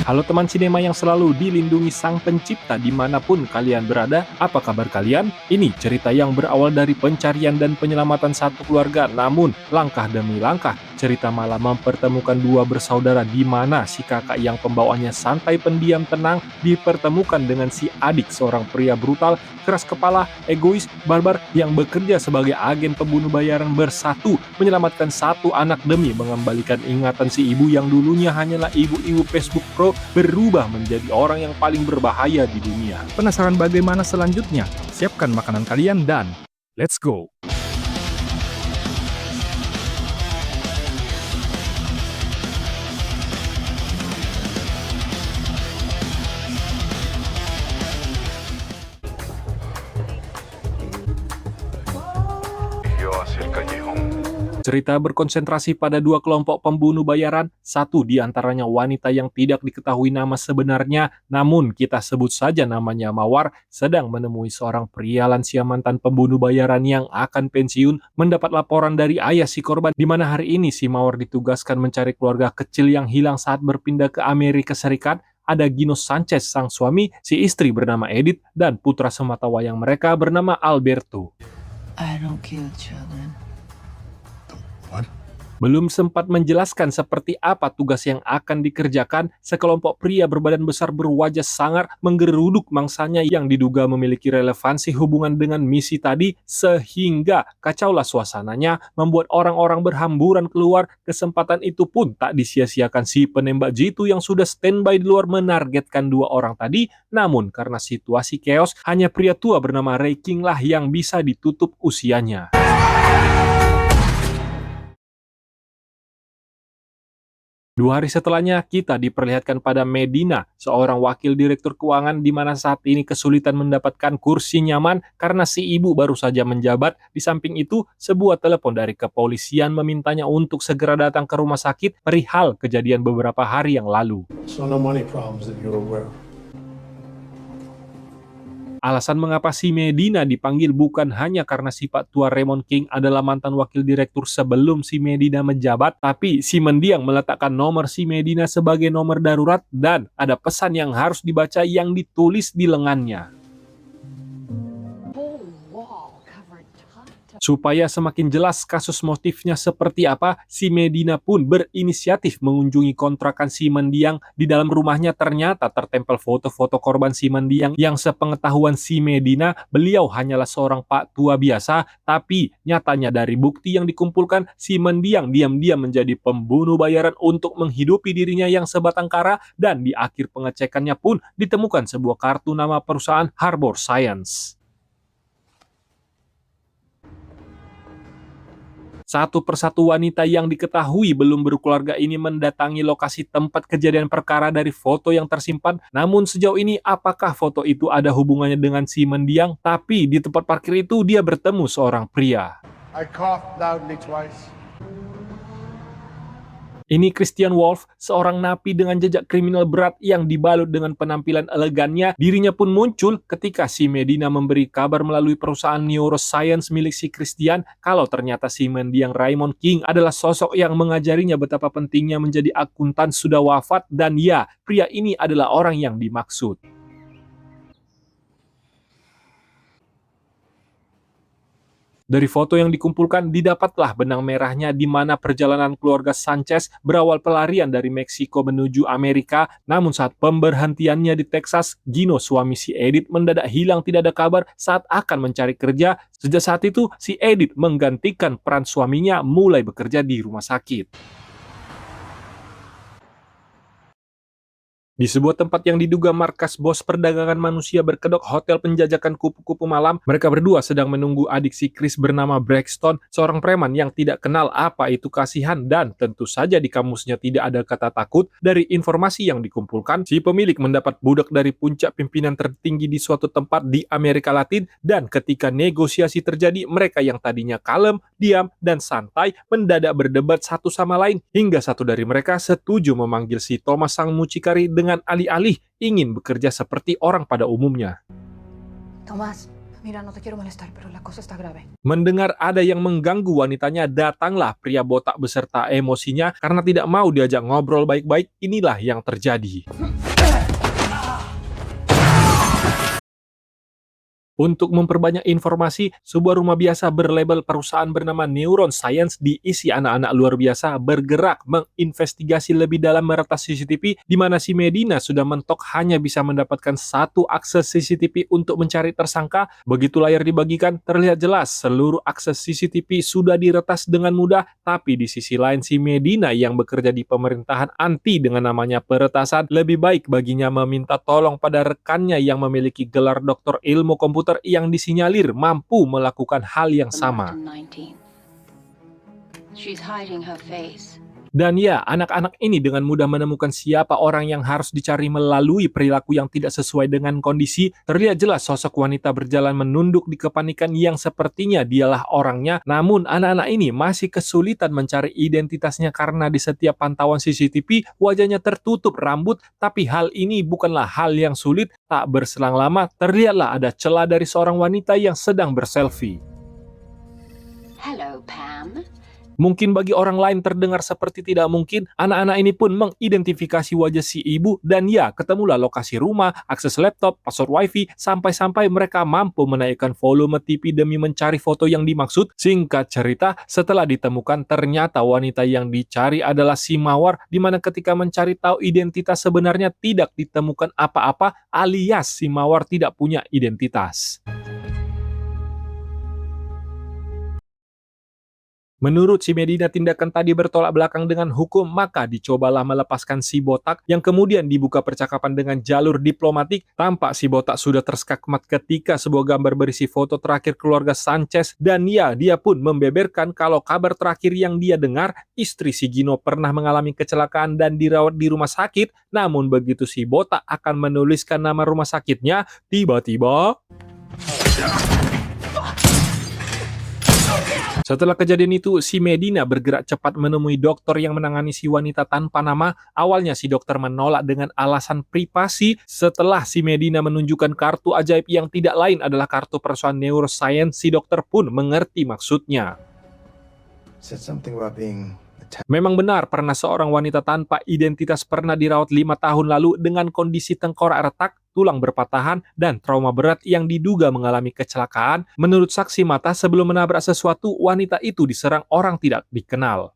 Halo teman sinema yang selalu dilindungi sang pencipta dimanapun kalian berada, apa kabar kalian? Ini cerita yang berawal dari pencarian dan penyelamatan satu keluarga, namun langkah demi langkah, cerita malah mempertemukan dua bersaudara di mana si kakak yang pembawaannya santai pendiam tenang dipertemukan dengan si adik seorang pria brutal, keras kepala, egois, barbar yang bekerja sebagai agen pembunuh bayaran bersatu menyelamatkan satu anak demi mengembalikan ingatan si ibu yang dulunya hanyalah ibu-ibu Facebook Pro berubah menjadi orang yang paling berbahaya di dunia. Penasaran bagaimana selanjutnya? Siapkan makanan kalian dan let's go! hacia el callejón. Cerita berkonsentrasi pada dua kelompok pembunuh bayaran, satu di antaranya wanita yang tidak diketahui nama sebenarnya, namun kita sebut saja namanya Mawar, sedang menemui seorang pria lansia mantan pembunuh bayaran yang akan pensiun, mendapat laporan dari ayah si korban, di mana hari ini si Mawar ditugaskan mencari keluarga kecil yang hilang saat berpindah ke Amerika Serikat. Ada Gino Sanchez sang suami, si istri bernama Edith, dan putra sematawayang mereka bernama Alberto. I don't kill children. What? Belum sempat menjelaskan seperti apa tugas yang akan dikerjakan, sekelompok pria berbadan besar berwajah sangar menggeruduk mangsanya yang diduga memiliki relevansi hubungan dengan misi tadi, sehingga kacaulah suasananya, membuat orang-orang berhamburan keluar. Kesempatan itu pun tak disia-siakan si penembak jitu yang sudah standby di luar menargetkan dua orang tadi, namun karena situasi chaos, hanya pria tua bernama Ray King lah yang bisa ditutup usianya. Dua hari setelahnya, kita diperlihatkan pada Medina, seorang wakil direktur keuangan di mana saat ini kesulitan mendapatkan kursi nyaman karena si ibu baru saja menjabat. Di samping itu, sebuah telepon dari kepolisian memintanya untuk segera datang ke rumah sakit perihal kejadian beberapa hari yang lalu. So no money problems that you're aware of. Alasan mengapa si Medina dipanggil bukan hanya karena si Pak Tua Raymond King adalah mantan wakil direktur sebelum si Medina menjabat, tapi si mendiang meletakkan nomor si Medina sebagai nomor darurat dan ada pesan yang harus dibaca yang ditulis di lengannya. Supaya semakin jelas kasus motifnya seperti apa, si Medina pun berinisiatif mengunjungi kontrakan si mendiang. Di dalam rumahnya ternyata tertempel foto-foto korban si mendiang yang sepengetahuan si Medina, beliau hanyalah seorang pak tua biasa, tapi nyatanya dari bukti yang dikumpulkan, si mendiang diam-diam menjadi pembunuh bayaran untuk menghidupi dirinya yang sebatang kara, dan di akhir pengecekannya pun ditemukan sebuah kartu nama perusahaan Harbor Science. Satu persatu wanita yang diketahui belum berkeluarga ini mendatangi lokasi tempat kejadian perkara dari foto yang tersimpan. Namun sejauh ini apakah foto itu ada hubungannya dengan si mendiang? Tapi di tempat parkir itu dia bertemu seorang pria. I coughed loudly twice. Ini Christian Wolf, seorang napi dengan jejak kriminal berat yang dibalut dengan penampilan elegannya. Dirinya pun muncul ketika si Medina memberi kabar melalui perusahaan neuroscience milik si Christian kalau ternyata si mendiang Raymond King adalah sosok yang mengajarinya betapa pentingnya menjadi akuntan sudah wafat, dan ya, pria ini adalah orang yang dimaksud. Dari foto yang dikumpulkan, didapatlah benang merahnya di mana perjalanan keluarga Sanchez berawal pelarian dari Meksiko menuju Amerika. Namun saat pemberhentiannya di Texas, Gino, suami si Edith, mendadak hilang tidak ada kabar saat akan mencari kerja. Sejak saat itu, si Edith menggantikan peran suaminya mulai bekerja di rumah sakit. Di sebuah tempat yang diduga markas bos perdagangan manusia berkedok hotel penjajakan kupu-kupu malam, mereka berdua sedang menunggu adik si Chris bernama Braxton, seorang preman yang tidak kenal apa itu kasihan, dan tentu saja di kamusnya tidak ada kata takut. Dari informasi yang dikumpulkan, si pemilik mendapat budak dari puncak pimpinan tertinggi di suatu tempat di Amerika Latin, dan ketika negosiasi terjadi, mereka yang tadinya kalem, diam, dan santai mendadak berdebat satu sama lain, hingga satu dari mereka setuju memanggil si Thomas sang mucikari dengan alih-alih ingin bekerja seperti orang pada umumnya. Thomas, Mira, no te quiero molestar, pero la cosa está grave. Mendengar ada yang mengganggu wanitanya, datanglah pria botak beserta emosinya karena tidak mau diajak ngobrol baik-baik. Inilah yang terjadi. Untuk memperbanyak informasi, sebuah rumah biasa berlabel perusahaan bernama Neuron Science diisi anak-anak luar biasa bergerak menginvestigasi lebih dalam meretas CCTV di mana si Medina sudah mentok hanya bisa mendapatkan satu akses CCTV untuk mencari tersangka. Begitu layar dibagikan, terlihat jelas seluruh akses CCTV sudah diretas dengan mudah, tapi di sisi lain si Medina yang bekerja di pemerintahan anti dengan namanya peretasan, lebih baik baginya meminta tolong pada rekannya yang memiliki gelar doktor ilmu komputer yang disinyalir mampu melakukan hal yang sama. She's hiding her face. Dan ya, anak-anak ini dengan mudah menemukan siapa orang yang harus dicari melalui perilaku yang tidak sesuai dengan kondisi. Terlihat jelas sosok wanita berjalan menunduk di kepanikan yang sepertinya dialah orangnya. Namun anak-anak ini masih kesulitan mencari identitasnya karena di setiap pantauan CCTV wajahnya tertutup rambut. Tapi hal ini bukanlah hal yang sulit. Tak berselang lama terlihatlah ada celah dari seorang wanita yang sedang berselfie. Hello, Pam. Mungkin bagi orang lain terdengar seperti tidak mungkin, anak-anak ini pun mengidentifikasi wajah si ibu dan ya, ketemulah lokasi rumah, akses laptop, password wifi, sampai-sampai mereka mampu menaikkan volume TV demi mencari foto yang dimaksud. Singkat cerita, setelah ditemukan ternyata wanita yang dicari adalah si Mawar, di mana ketika mencari tahu identitas sebenarnya tidak ditemukan apa-apa, alias si Mawar tidak punya identitas. Menurut si Medina, tindakan tadi bertolak belakang dengan hukum, maka dicobalah melepaskan si botak yang kemudian dibuka percakapan dengan jalur diplomatik. Tampak si botak sudah terskakmat ketika sebuah gambar berisi foto terakhir keluarga Sanchez dan ya, dia pun membeberkan kalau kabar terakhir yang dia dengar, istri si Gino pernah mengalami kecelakaan dan dirawat di rumah sakit. Namun begitu si botak akan menuliskan nama rumah sakitnya, tiba-tiba setelah kejadian itu, si Medina bergerak cepat menemui dokter yang menangani si wanita tanpa nama. Awalnya si dokter menolak dengan alasan privasi. Setelah si Medina menunjukkan kartu ajaib yang tidak lain adalah kartu perusahaan neuroscience, si dokter pun mengerti maksudnya. Said something about being Memang benar pernah seorang wanita tanpa identitas pernah dirawat 5 tahun lalu dengan kondisi tengkorak retak, tulang berpatahan, dan trauma berat yang diduga mengalami kecelakaan. Menurut saksi mata, sebelum menabrak sesuatu, wanita itu diserang orang tidak dikenal.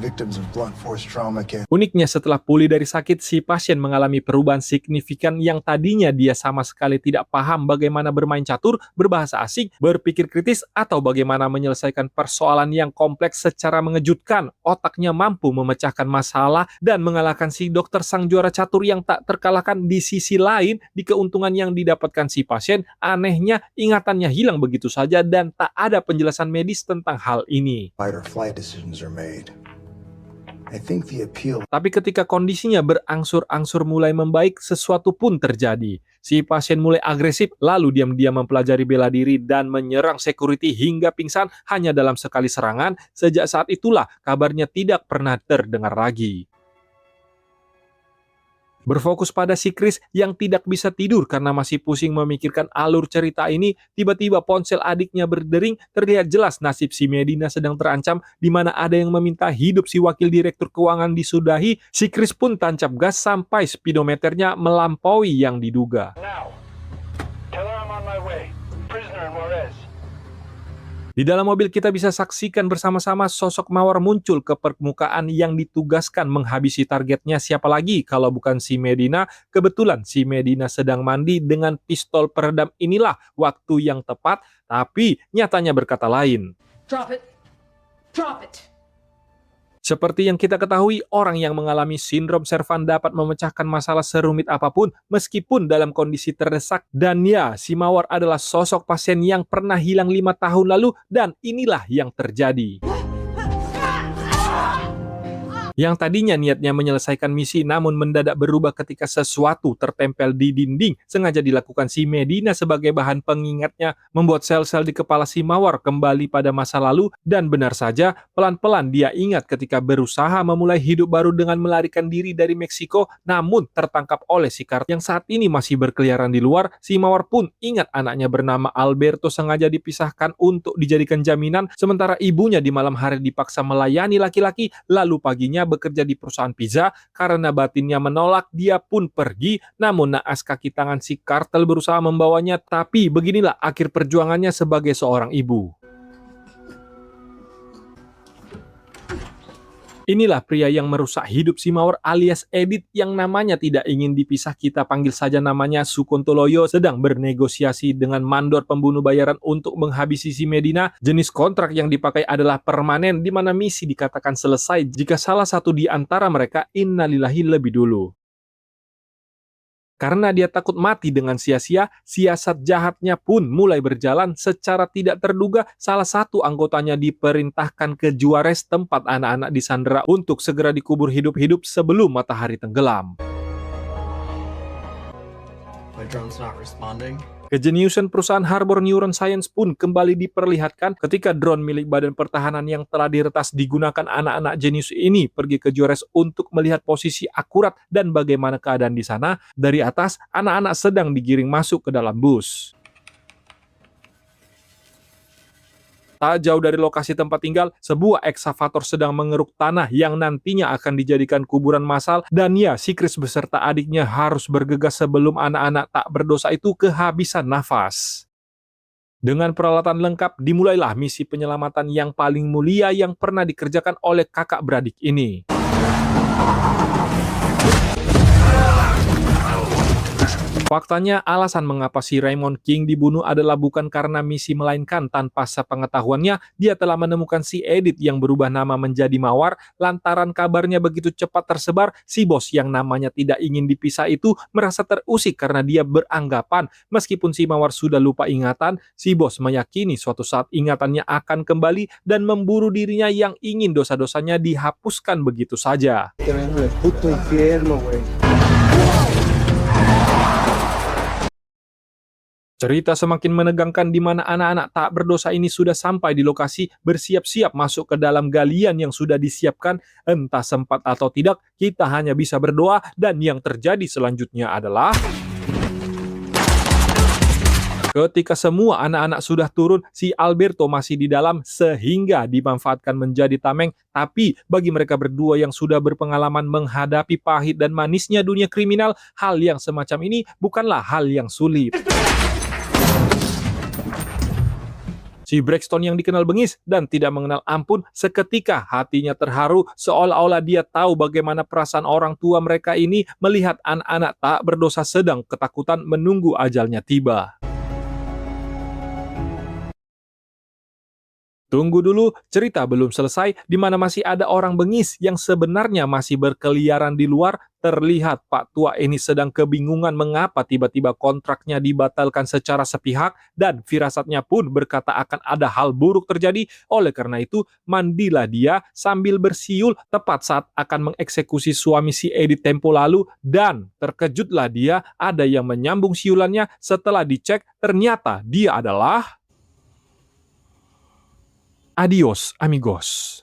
victims of blunt force trauma can Uniknya setelah pulih dari sakit, si pasien mengalami perubahan signifikan yang tadinya dia sama sekali tidak paham bagaimana bermain catur, berbahasa asing, berpikir kritis, atau bagaimana menyelesaikan persoalan yang kompleks secara mengejutkan. Otaknya mampu memecahkan masalah dan mengalahkan si dokter sang juara catur yang tak terkalahkan. Di sisi lain, di keuntungan yang didapatkan si pasien, anehnya ingatannya hilang begitu saja dan tak ada penjelasan medis tentang hal ini. fight or flight decisions are made. I think the appeal Tapi ketika kondisinya berangsur-angsur mulai membaik, sesuatu pun terjadi. Si pasien mulai agresif, lalu diam-diam mempelajari bela diri dan menyerang security hingga pingsan hanya dalam sekali serangan. Sejak saat itulah kabarnya tidak pernah terdengar lagi. Berfokus pada si Chris yang tidak bisa tidur karena masih pusing memikirkan alur cerita ini, tiba-tiba ponsel adiknya berdering. Terlihat jelas nasib si Medina sedang terancam, di mana ada yang meminta hidup si wakil direktur keuangan disudahi. Si Chris pun tancap gas sampai speedometernya melampaui yang diduga. Now, tell her I'm on my way. Prisoner in Juarez. Di dalam mobil kita bisa saksikan bersama-sama sosok Mawar muncul ke permukaan yang ditugaskan menghabisi targetnya. Siapa lagi kalau bukan si Medina. Kebetulan si Medina sedang mandi dengan pistol peredam. Inilah waktu yang tepat, tapi nyatanya berkata lain. Drop it. Drop it. Seperti yang kita ketahui, orang yang mengalami sindrom Servan dapat memecahkan masalah serumit apapun meskipun dalam kondisi terdesak. Dan ya, si Mawar adalah sosok pasien yang pernah hilang 5 tahun lalu dan inilah yang terjadi. Yang tadinya niatnya menyelesaikan misi namun mendadak berubah ketika sesuatu tertempel di dinding sengaja dilakukan si Medina sebagai bahan pengingatnya, membuat sel-sel di kepala si Mawar kembali pada masa lalu, dan benar saja pelan-pelan dia ingat ketika berusaha memulai hidup baru dengan melarikan diri dari Meksiko namun tertangkap oleh si Carter yang saat ini masih berkeliaran di luar. Si Mawar pun ingat anaknya bernama Alberto sengaja dipisahkan untuk dijadikan jaminan, sementara ibunya di malam hari dipaksa melayani laki-laki, lalu paginya bekerja di perusahaan pizza. Karena batinnya menolak, dia pun pergi. Namun naas kaki tangan si kartel berusaha membawanya, tapi beginilah akhir perjuangannya sebagai seorang ibu. Inilah pria yang merusak hidup si Mawar alias Edith yang namanya tidak ingin dipisah, kita panggil saja namanya Sukontoloyo, sedang bernegosiasi dengan mandor pembunuh bayaran untuk menghabisi si Medina. Jenis kontrak yang dipakai adalah permanen, di mana misi dikatakan selesai jika salah satu di antara mereka innalillahi lebih dulu. Karena dia takut mati dengan sia-sia, siasat jahatnya pun mulai berjalan. Secara tidak terduga, salah satu anggotanya diperintahkan ke Juarez, tempat anak-anak disandera, untuk segera dikubur hidup-hidup sebelum matahari tenggelam. My drone's not responding. Kejeniusan perusahaan Harbor Neuron Science pun kembali diperlihatkan ketika drone milik Badan Pertahanan yang telah diretas digunakan anak-anak jenius ini pergi ke Juarez untuk melihat posisi akurat dan bagaimana keadaan di sana. Dari atas, anak-anak sedang digiring masuk ke dalam bus. Tak jauh dari lokasi tempat tinggal, sebuah ekskavator sedang mengeruk tanah yang nantinya akan dijadikan kuburan massal, dan ya, si Chris beserta adiknya harus bergegas sebelum anak-anak tak berdosa itu kehabisan nafas. Dengan peralatan lengkap, dimulailah misi penyelamatan yang paling mulia yang pernah dikerjakan oleh kakak beradik ini. Faktanya, alasan mengapa si Raymond King dibunuh adalah bukan karena misi, melainkan tanpa sepengetahuannya, dia telah menemukan si Edith yang berubah nama menjadi Mawar. Lantaran kabarnya begitu cepat tersebar, si bos yang namanya tidak ingin dipisah itu merasa terusik karena dia beranggapan meskipun si Mawar sudah lupa ingatan, si bos meyakini suatu saat ingatannya akan kembali dan memburu dirinya yang ingin dosa-dosanya dihapuskan begitu saja. Cerita semakin menegangkan di mana anak-anak tak berdosa ini sudah sampai di lokasi, bersiap-siap masuk ke dalam galian yang sudah disiapkan. Entah sempat atau tidak, kita hanya bisa berdoa, dan yang terjadi selanjutnya adalah ketika semua anak-anak sudah turun, si Alberto masih di dalam sehingga dimanfaatkan menjadi tameng. Tapi bagi mereka berdua yang sudah berpengalaman menghadapi pahit dan manisnya dunia kriminal, hal yang semacam ini bukanlah hal yang sulit. Si Braxton yang dikenal bengis dan tidak mengenal ampun, seketika hatinya terharu seolah-olah dia tahu bagaimana perasaan orang tua mereka ini melihat anak-anak tak berdosa sedang ketakutan menunggu ajalnya tiba. Tunggu dulu, cerita belum selesai, di mana masih ada orang bengis yang sebenarnya masih berkeliaran di luar. Terlihat Pak Tua ini sedang kebingungan mengapa tiba-tiba kontraknya dibatalkan secara sepihak, dan firasatnya pun berkata akan ada hal buruk terjadi. Oleh karena itu, mandilah dia sambil bersiul tepat saat akan mengeksekusi suami si Edith tempo lalu, dan terkejutlah dia ada yang menyambung siulannya. Setelah dicek, ternyata dia adalah... Adios, amigos.